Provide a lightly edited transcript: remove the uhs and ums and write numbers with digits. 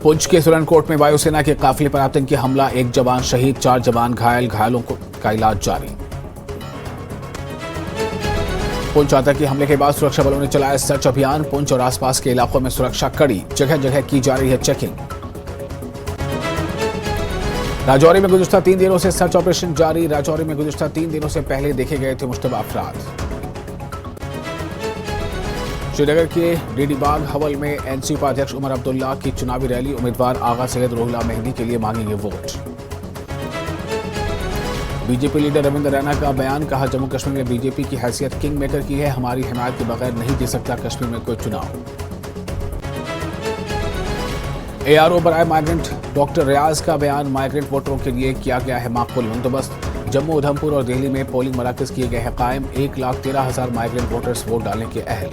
पुंछ के सुरनकोट में वायुसेना के काफिले पर आतंकी हमला, एक जवान शहीद, 4 जवान घायल, घायलों का इलाज जारी। पुंछ आतंकी हमले के बाद सुरक्षा बलों ने चलाया सर्च अभियान। पुंछ और आसपास के इलाकों में सुरक्षा कड़ी, जगह जगह की जा रही है चेकिंग। राजौरी में गुज़िश्ता 3 दिनों से सर्च ऑपरेशन जारी। राजौरी में गुज़िश्ता 3 दिनों से पहले देखे गए थे मुश्तबा अफराद। श्रीनगर के डीडी बाग हवल में एनसी उपाध्यक्ष उमर अब्दुल्ला की चुनावी रैली। उम्मीदवार आगा सैयद रोहिला मेहंदी के लिए मांगेंगे vote. BJP leader Ravindra Raina का बयान, कहा जम्मू कश्मीर में बीजेपी की हैसियत किंग मेकर की है, हमारी हिमायत के बगैर नहीं जीत सकता कश्मीर में कोई चुनाव। एआरओ बराए माइग्रेंट डॉक्टर रियाज का बयान, माइग्रेंट वोटरों के लिए किया गया है माकूल बंदोबस्त। जम्मू, उधमपुर और दिल्ली में पोलिंग मराकज किए गए हैं कायम। 1,13,000 माइग्रेंट वोटर्स वोट डालने के अहल।